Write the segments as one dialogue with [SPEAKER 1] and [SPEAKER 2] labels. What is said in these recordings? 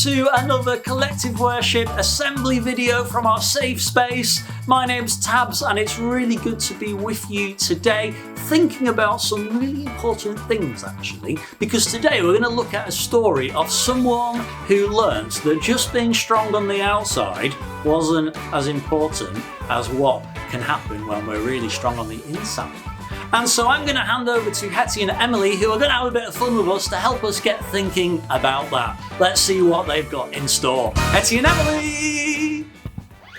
[SPEAKER 1] to another collective worship assembly video from our safe space. My name's Tabz and it's really good to be with you today, thinking about some really important things actually, because today we're going to look at a story of someone who learnt that just being strong on the outside wasn't as important as what can happen when we're really strong on the inside. And so I'm going to hand over to Hettie and Emily, who are going to have a bit of fun with us to help us get thinking about that. Let's see what they've got in store. Hettie and Emily!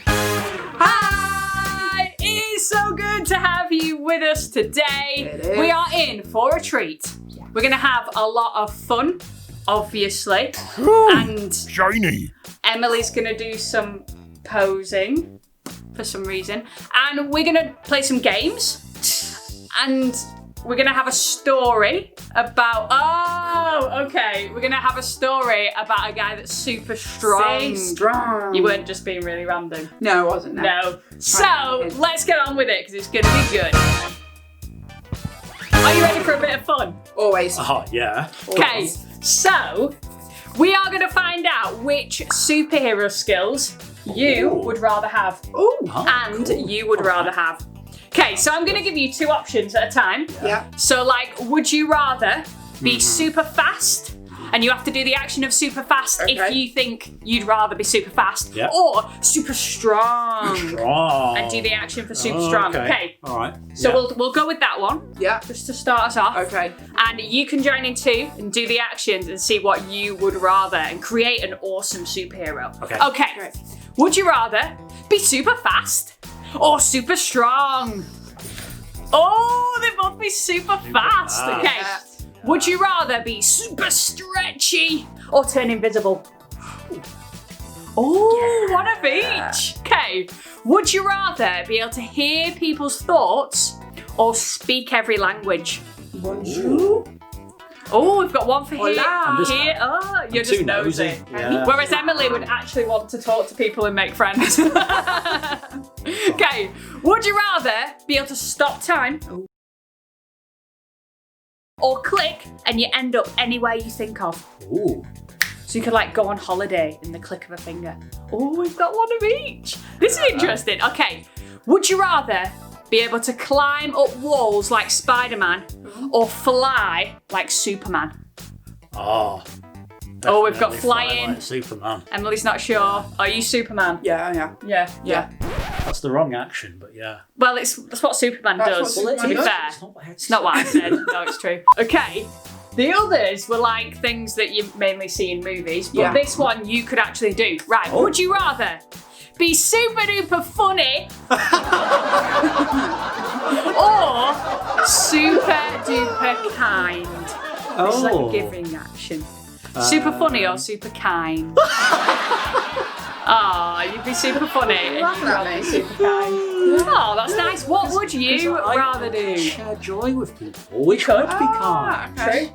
[SPEAKER 2] Hi! It is so good to have you with us today. We are in for a treat. We're going to have a lot of fun, obviously. And
[SPEAKER 3] shiny.
[SPEAKER 2] Emily's going to do some posing for some reason. And we're going to play some games. And we're going to have a story about... We're going to have a story about a guy that's super strong.
[SPEAKER 4] Say strong.
[SPEAKER 2] You weren't just being really random.
[SPEAKER 4] No, I wasn't.
[SPEAKER 2] No. So, let's get on with it, because it's going to be good. Are you ready for a bit of fun?
[SPEAKER 4] Always.
[SPEAKER 1] Oh, yeah.
[SPEAKER 2] Okay, so we are going to find out which superhero skills you would rather have. You would rather have. Okay, so I'm going to give you two options at a time.
[SPEAKER 4] Yeah.
[SPEAKER 2] So, would you rather be super fast, and you have to do the action of super fast if you think you'd rather be super fast, or super strong, and do the action for super strong. Okay.
[SPEAKER 1] All right.
[SPEAKER 2] So we'll go with that one.
[SPEAKER 4] Yeah.
[SPEAKER 2] Just to start us off.
[SPEAKER 4] Okay.
[SPEAKER 2] And you can join in too and do the actions and see what you would rather and create an awesome superhero.
[SPEAKER 1] Okay.
[SPEAKER 2] Okay. Would you rather be super fast or super strong? Oh, they both be super fast. Okay. Would you rather be super stretchy or turn invisible? Oh, one of each. Okay. Would you rather be able to hear people's thoughts or speak every language?
[SPEAKER 4] Bonjour.
[SPEAKER 2] Oh, we've got one for here.
[SPEAKER 4] Hola.
[SPEAKER 2] Oh, you're just nosy.
[SPEAKER 1] Yeah.
[SPEAKER 2] Whereas Emily would actually want to talk to people and make friends. Okay. Would you rather be able to stop time or click and you end up anywhere you think of?
[SPEAKER 1] Ooh.
[SPEAKER 2] So you could go on holiday in the click of a finger. Oh, we've got one of each. This is interesting. Okay. Would you rather be able to climb up walls like Spider-Man or fly like Superman?
[SPEAKER 1] Oh,
[SPEAKER 2] we've got flying.
[SPEAKER 1] Like Superman.
[SPEAKER 2] Emily's not sure. Are you Superman?
[SPEAKER 4] Yeah.
[SPEAKER 2] Yeah.
[SPEAKER 1] That's the wrong action, but yeah.
[SPEAKER 2] Well, that's what Superman does,
[SPEAKER 4] what
[SPEAKER 2] to be
[SPEAKER 4] Superman
[SPEAKER 2] fair.
[SPEAKER 1] It's not what I
[SPEAKER 2] It's not what I said. No, it's true. Okay. The others were things that you mainly see in movies, but this one you could actually do. Right. Would you rather be super duper funny or super duper kind? This is like a giving action. Super funny or super kind? You'd be super funny and you'd rather be super kind. Oh, that's nice. What would you rather do?
[SPEAKER 1] Share joy with people. We could be kind.
[SPEAKER 2] True.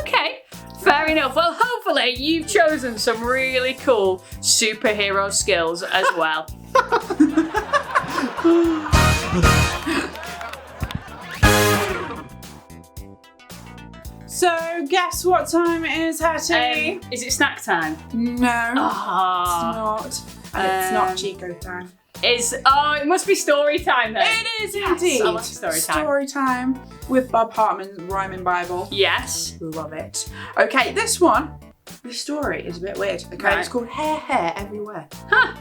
[SPEAKER 2] Okay. Fair enough. Well, hopefully you've chosen some really cool superhero skills as well.
[SPEAKER 4] So, guess what time it is, Hettie?
[SPEAKER 2] Is it snack time?
[SPEAKER 4] No,
[SPEAKER 2] Ah.
[SPEAKER 4] it's not. And it's not Chico time.
[SPEAKER 2] It must be story time then.
[SPEAKER 4] It is
[SPEAKER 2] Yes,
[SPEAKER 4] indeed.
[SPEAKER 2] I love story time.
[SPEAKER 4] Story time with Bob Hartman's Rhyming Bible.
[SPEAKER 2] Yes.
[SPEAKER 4] Love it. Okay, this story is a bit weird. Okay,
[SPEAKER 2] Right.
[SPEAKER 4] It's called Hair Everywhere.
[SPEAKER 2] Huh.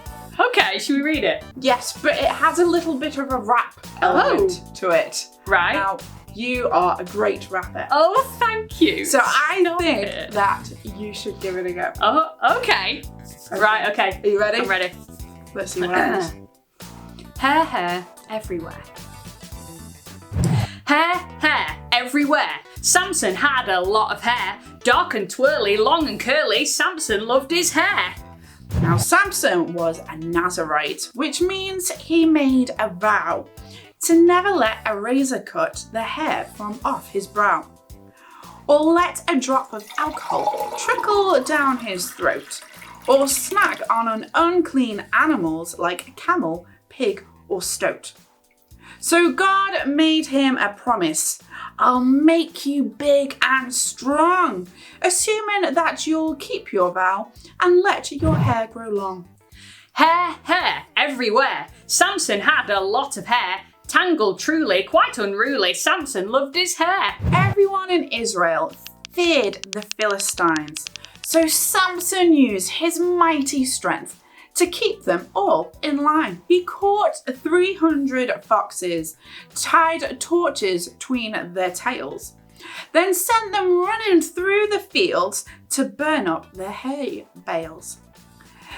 [SPEAKER 2] Okay, should we read it?
[SPEAKER 4] Yes, but it has a little bit of a rap element to it.
[SPEAKER 2] Right.
[SPEAKER 4] Now, you are a great rapper.
[SPEAKER 2] Oh, thank you.
[SPEAKER 4] So I
[SPEAKER 2] Stop
[SPEAKER 4] think
[SPEAKER 2] it.
[SPEAKER 4] that you should give it a go.
[SPEAKER 2] Oh, okay. Right, okay.
[SPEAKER 4] Are you ready?
[SPEAKER 2] I'm ready.
[SPEAKER 4] Let's see what happens.
[SPEAKER 2] Hair everywhere. Hair everywhere. Samson had a lot of hair. Dark and twirly, long and curly. Samson loved his hair.
[SPEAKER 4] Now, Samson was a Nazarite, which means he made a vow to never let a razor cut the hair from off his brow, or let a drop of alcohol trickle down his throat, or snack on unclean animals like a camel, pig, or stoat. So God made him a promise. I'll make you big and strong, assuming that you'll keep your vow and let your hair grow long.
[SPEAKER 2] Hair, hair, everywhere. Samson had a lot of hair. Tangled truly, quite unruly, Samson loved his hair.
[SPEAKER 4] Everyone in Israel feared the Philistines, so Samson used his mighty strength to keep them all in line. He caught 300 foxes, tied torches between their tails, then sent them running through the fields to burn up their hay bales.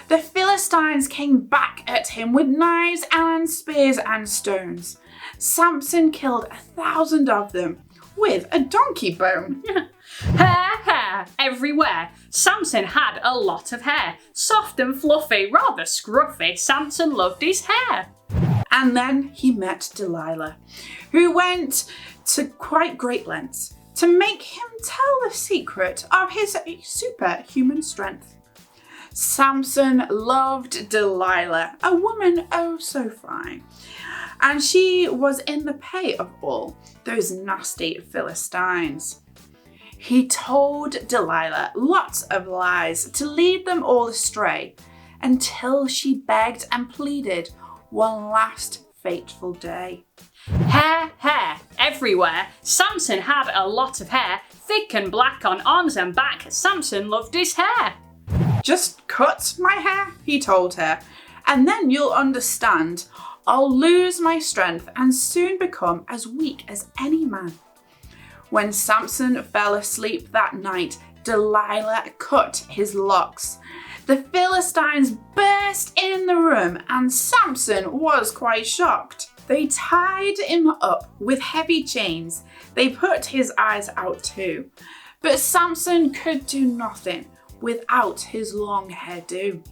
[SPEAKER 4] The Philistines came back at him with knives and spears and stones. Samson killed 1,000 of them with a donkey bone.
[SPEAKER 2] Hair, hair, everywhere. Samson had a lot of hair. Soft and fluffy, rather scruffy, Samson loved his hair.
[SPEAKER 4] And then he met Delilah, who went to quite great lengths to make him tell the secret of his superhuman strength. Samson loved Delilah, a woman oh so fine, and she was in the pay of all those nasty Philistines. He told Delilah lots of lies to lead them all astray until she begged and pleaded one last fateful day.
[SPEAKER 2] Hair, hair, everywhere. Samson had a lot of hair. Thick and black on arms and back, Samson loved his hair.
[SPEAKER 4] Just cut my hair, he told her, and then you'll understand. I'll lose my strength and soon become as weak as any man. When Samson fell asleep that night, Delilah cut his locks. The Philistines burst in the room and Samson was quite shocked. They tied him up with heavy chains. They put his eyes out too. But Samson could do nothing without his long hairdo.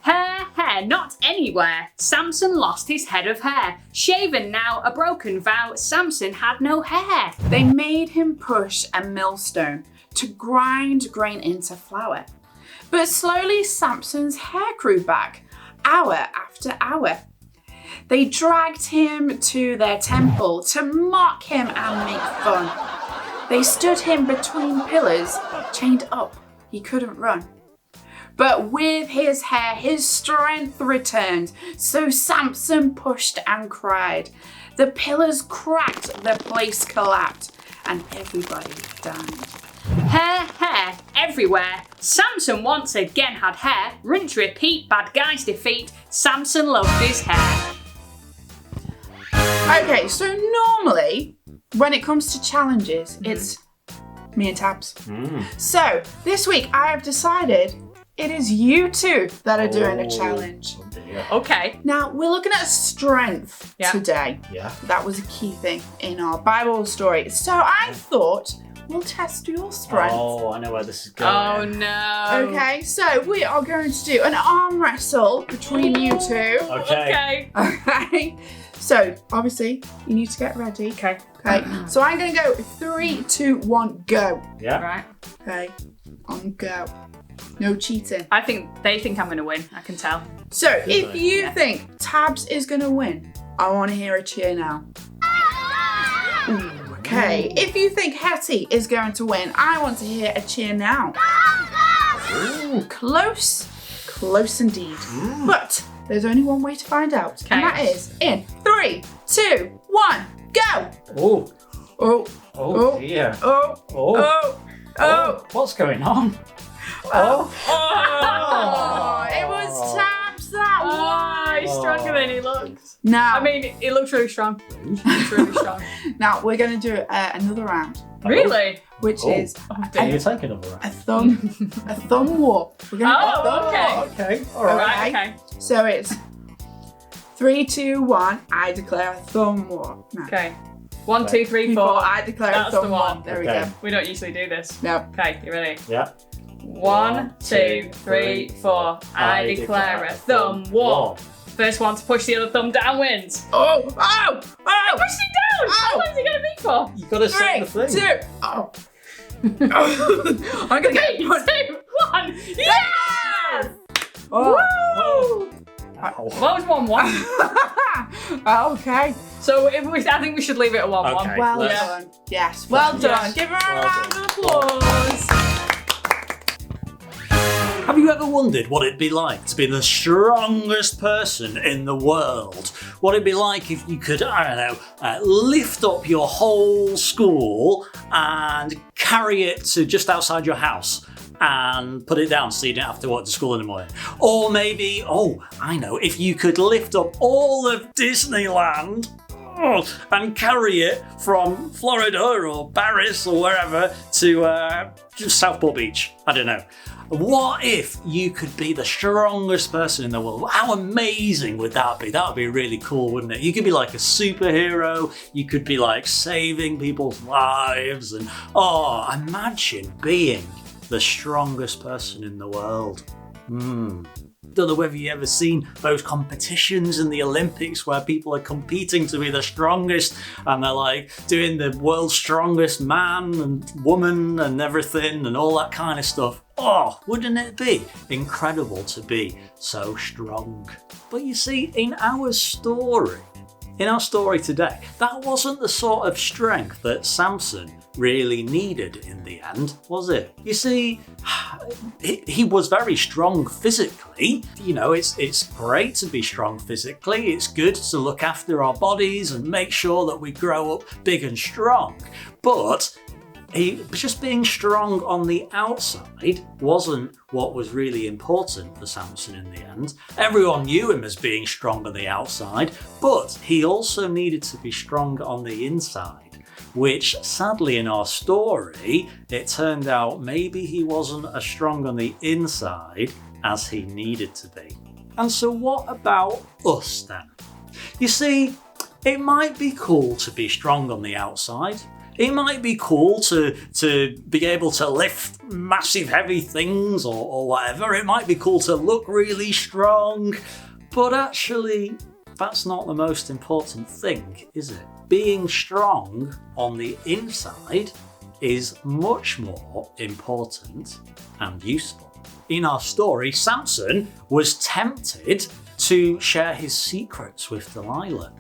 [SPEAKER 2] Hair, hair, not anywhere. Samson lost his head of hair. Shaven now, a broken vow, Samson had no hair.
[SPEAKER 4] They made him push a millstone to grind grain into flour. But slowly Samson's hair grew back, hour after hour. They dragged him to their temple to mock him and make fun. They stood him between pillars, chained up. He couldn't run. But with his hair, his strength returned. So Samson pushed and cried. The pillars cracked, the place collapsed, and everybody died.
[SPEAKER 2] Hair, hair, everywhere. Samson once again had hair. Rinse, repeat, bad guys defeat. Samson loved his hair.
[SPEAKER 4] Okay, so normally when it comes to challenges, it's me and Tabz. So this week I have decided it is you two that are doing a challenge.
[SPEAKER 2] Okay.
[SPEAKER 4] Now we're looking at strength today.
[SPEAKER 1] Yeah.
[SPEAKER 4] That was a key thing in our Bible story. So I thought we'll test your strength.
[SPEAKER 1] Oh, I know where this is going.
[SPEAKER 2] Oh no.
[SPEAKER 4] Okay, so we are going to do an arm wrestle between you two.
[SPEAKER 1] Okay.
[SPEAKER 4] Okay. So obviously you need to get ready.
[SPEAKER 2] Okay.
[SPEAKER 4] Okay. So I'm going to go 3, 2, 1, go.
[SPEAKER 1] Yeah.
[SPEAKER 2] Right.
[SPEAKER 4] Okay. On go. No cheating.
[SPEAKER 2] They think I'm going to win. I can tell.
[SPEAKER 4] So if
[SPEAKER 1] Good.
[SPEAKER 4] you think Tabz is going to win, I want to hear a cheer now. Ooh, okay. If you think Hettie is going to win, I want to hear a cheer now. Ooh, close. Close indeed. But there's only one way to find out.
[SPEAKER 2] Okay.
[SPEAKER 4] And that is in 3, 2, 1, go.
[SPEAKER 1] Oh.
[SPEAKER 4] Oh.
[SPEAKER 1] Oh dear.
[SPEAKER 4] Oh.
[SPEAKER 1] Oh.
[SPEAKER 4] Oh. Oh.
[SPEAKER 1] What's going on?
[SPEAKER 4] Oh.
[SPEAKER 2] Oh.
[SPEAKER 4] It was Tabz that won.
[SPEAKER 2] He's stronger than he looks.
[SPEAKER 4] Now,
[SPEAKER 2] I mean, he looks really strong. He's really strong.
[SPEAKER 4] now we're going to do another round,
[SPEAKER 2] Really?
[SPEAKER 4] which
[SPEAKER 1] Oh.
[SPEAKER 4] is
[SPEAKER 1] Can you take another round?
[SPEAKER 4] a thumb war. We're going to
[SPEAKER 2] Okay.
[SPEAKER 1] Okay. All right.
[SPEAKER 2] Right, okay.
[SPEAKER 4] So it's 3, 2, 1. I declare a thumb war. No.
[SPEAKER 2] Okay. 1, 2, 3, 4.
[SPEAKER 4] I declare
[SPEAKER 2] That's
[SPEAKER 4] a thumb
[SPEAKER 2] the
[SPEAKER 4] war.
[SPEAKER 2] one.
[SPEAKER 4] There we
[SPEAKER 1] Okay.
[SPEAKER 4] go.
[SPEAKER 2] We don't usually do this.
[SPEAKER 4] No.
[SPEAKER 2] Okay, you ready?
[SPEAKER 1] Yeah.
[SPEAKER 2] 1, 2, 3, 4. I declare a thumb war. First one to push the other thumb down wins.
[SPEAKER 4] Oh. Oh.
[SPEAKER 2] Push
[SPEAKER 4] Oh.
[SPEAKER 2] it down! How long is it going to be for?
[SPEAKER 1] You got to say
[SPEAKER 4] 3,
[SPEAKER 1] the thing.
[SPEAKER 4] 2. Oh. I'm going to
[SPEAKER 2] 3,
[SPEAKER 4] get punched.
[SPEAKER 2] 2, 1. Yes!
[SPEAKER 4] Oh.
[SPEAKER 2] Woo!
[SPEAKER 1] Ow.
[SPEAKER 2] What was 1-1?
[SPEAKER 4] Okay.
[SPEAKER 2] So I think we should leave it at 1-1.
[SPEAKER 1] Okay.
[SPEAKER 4] Well
[SPEAKER 1] let's-
[SPEAKER 4] done. Yes, well done.
[SPEAKER 2] Yes.
[SPEAKER 4] Give her a
[SPEAKER 1] Well
[SPEAKER 4] round
[SPEAKER 1] done.
[SPEAKER 4] of applause.
[SPEAKER 1] Have you ever wondered what it'd be like to be the strongest person in the world? What it'd be like if you could, I don't know, lift up your whole school and carry it to just outside your house and put it down so you didn't have to walk to school in the morning? Or maybe, I know, if you could lift up all of Disneyland and carry it from Florida or Paris or wherever to just Southport Beach. I don't know. What if you could be the strongest person in the world? How amazing would that be? That would be really cool, wouldn't it? You could be like a superhero. You could be like saving people's lives. And imagine being the strongest person in the world. Don't know whether you've ever seen those competitions in the Olympics where people are competing to be the strongest and they're like doing the world's strongest man and woman and everything and all that kind of stuff. Wouldn't it be incredible to be so strong? But you see, in our story today, that wasn't the sort of strength that Samson really needed in the end, was it? You see, he was very strong physically. You know, it's great to be strong physically. It's good to look after our bodies and make sure that we grow up big and strong. But just being strong on the outside wasn't what was really important for Samson in the end. Everyone knew him as being strong on the outside, but he also needed to be strong on the inside, which sadly in our story, it turned out maybe he wasn't as strong on the inside as he needed to be. And so what about us then? You see, it might be cool to be strong on the outside. It might be cool to be able to lift massive heavy things or whatever. It might be cool to look really strong. But actually, that's not the most important thing, is it? Being strong on the inside is much more important and useful. In our story, Samson was tempted to share his secrets with Delilah.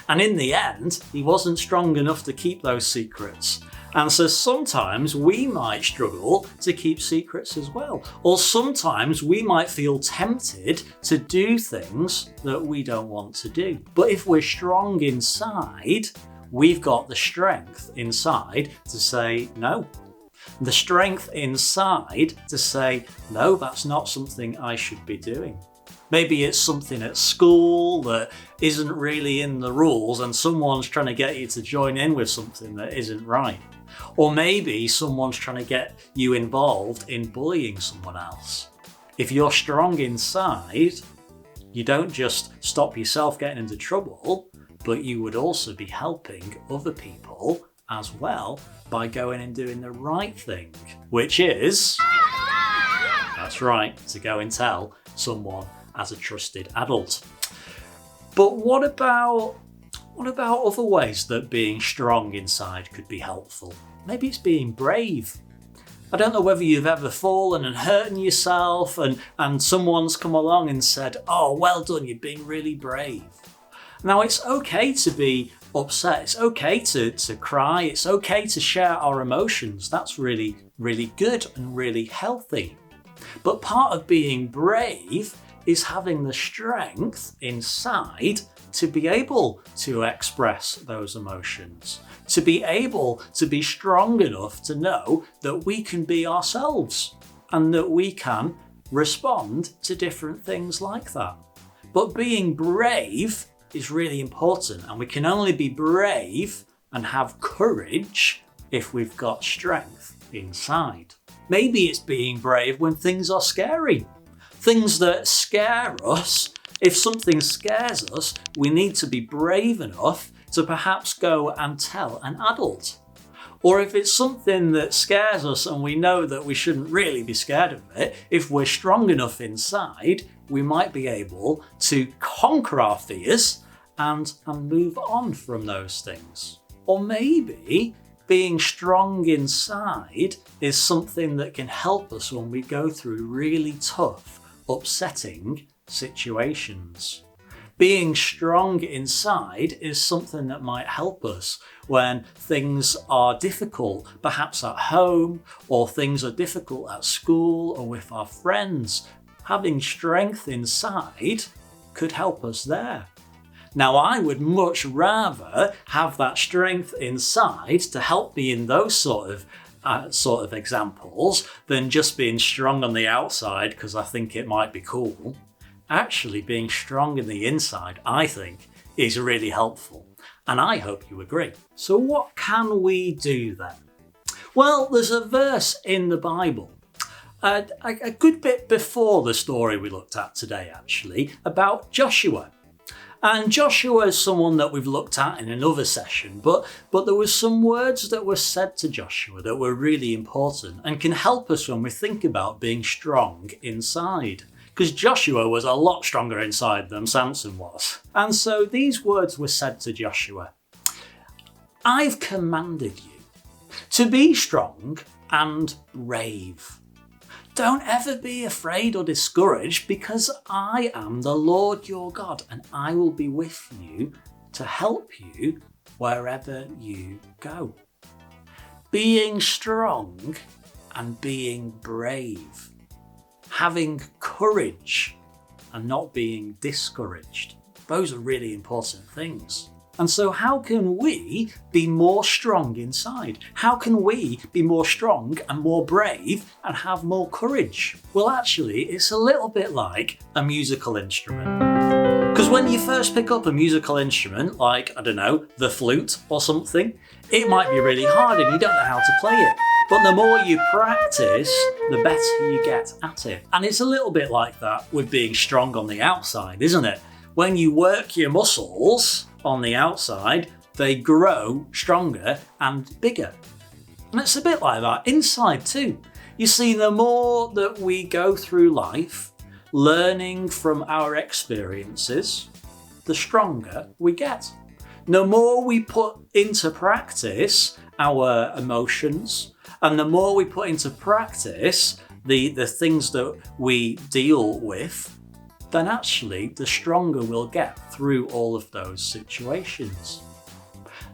[SPEAKER 1] And in the end, he wasn't strong enough to keep those secrets. And so sometimes we might struggle to keep secrets as well. Or sometimes we might feel tempted to do things that we don't want to do. But if we're strong inside, we've got the strength inside to say no. The strength inside to say, no, that's not something I should be doing. Maybe it's something at school that isn't really in the rules and someone's trying to get you to join in with something that isn't right. Or maybe someone's trying to get you involved in bullying someone else. If you're strong inside, you don't just stop yourself getting into trouble, but you would also be helping other people as well by going and doing the right thing, which is, that's right, to go and tell someone as a trusted adult. But what about other ways that being strong inside could be helpful? Maybe it's being brave. I don't know whether you've ever fallen and hurting yourself and someone's come along and said, oh, well done, you've been really brave. Now, it's okay to be upset. It's okay to cry. It's okay to share our emotions. That's really, really good and really healthy. But part of being brave is having the strength inside to be able to express those emotions, to be able to be strong enough to know that we can be ourselves and that we can respond to different things like that. But being brave is really important, and we can only be brave and have courage if we've got strength inside. Maybe it's being brave when things are scary. Things that scare us, if something scares us, we need to be brave enough to perhaps go and tell an adult. Or if it's something that scares us and we know that we shouldn't really be scared of it, if we're strong enough inside, we might be able to conquer our fears and move on from those things. Or maybe being strong inside is something that can help us when we go through really tough, upsetting situations. Being strong inside is something that might help us when things are difficult, perhaps at home, or things are difficult at school or with our friends. Having strength inside could help us there. Now, I would much rather have that strength inside to help me in those sort of examples than just being strong on the outside because I think it might be cool. Actually, being strong in the inside, I think, is really helpful. And I hope you agree. So what can we do then? Well, there's a verse in the Bible, a good bit before the story we looked at today, actually, about Joshua. And Joshua is someone that we've looked at in another session, but there were some words that were said to Joshua that were really important and can help us when we think about being strong inside. Because Joshua was a lot stronger inside than Samson was. And so these words were said to Joshua. I've commanded you to be strong and brave. Don't ever be afraid or discouraged, because I am the Lord your God, and I will be with you to help you wherever you go. Being strong and being brave. Having courage and not being discouraged. Those are really important things. And so how can we be more strong inside? How can we be more strong and more brave and have more courage? Well, actually, it's a little bit like a musical instrument. Because when you first pick up a musical instrument, like, I don't know, the flute or something, it might be really hard and you don't know how to play it. But the more you practice, the better you get at it. And it's a little bit like that with being strong on the outside, isn't it? When you work your muscles on the outside, they grow stronger and bigger. And it's a bit like that inside too. You see, the more that we go through life, learning from our experiences, the stronger we get. The more we put into practice our emotions, and the more we put into practice the things that we deal with, then actually the stronger we'll get through all of those situations.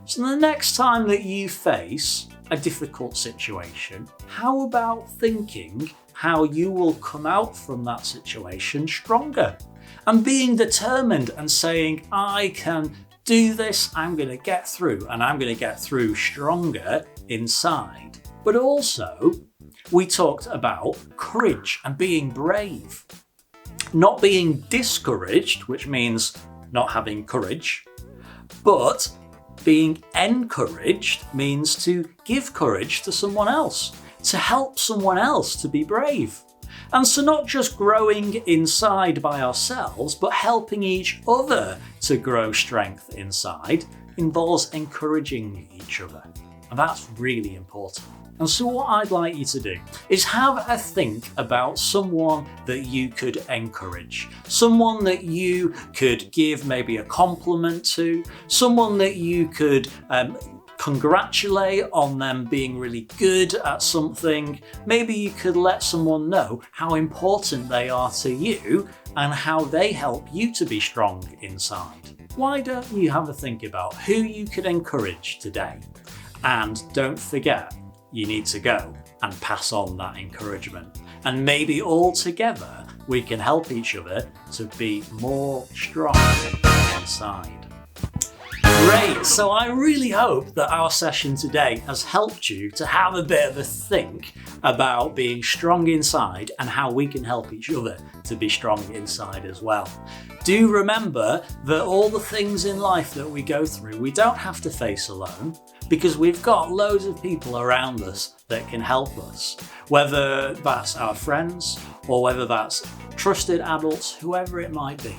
[SPEAKER 1] So the next time that you face a difficult situation, how about thinking how you will come out from that situation stronger? And being determined and saying, I can do this, I'm going to get through, and I'm going to get through stronger inside. But also, we talked about courage and being brave. Not being discouraged, which means not having courage, but being encouraged means to give courage to someone else, to help someone else to be brave. And so not just growing inside by ourselves, but helping each other to grow strength inside involves encouraging each other. And that's really important. And so what I'd like you to do is have a think about someone that you could encourage, someone that you could give maybe a compliment to, someone that you could congratulate on them being really good at something. Maybe you could let someone know how important they are to you and how they help you to be strong inside. Why don't you have a think about who you could encourage today? And don't forget, you need to go and pass on that encouragement. And maybe all together we can help each other to be more strong inside. Great, so I really hope that our session today has helped you to have a bit of a think about being strong inside and how we can help each other to be strong inside as well. Do remember that all the things in life that we go through, we don't have to face alone, because we've got loads of people around us that can help us, whether that's our friends or whether that's trusted adults, whoever it might be.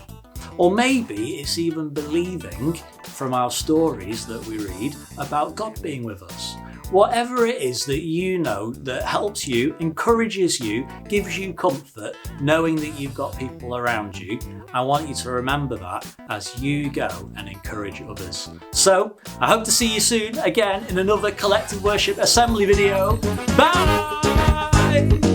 [SPEAKER 1] Or maybe it's even believing from our stories that we read about God being with us. Whatever it is that you know that helps you, encourages you, gives you comfort, knowing that you've got people around you, I want you to remember that as you go and encourage others. So, I hope to see you soon again in another Collective Worship Assembly video. Bye!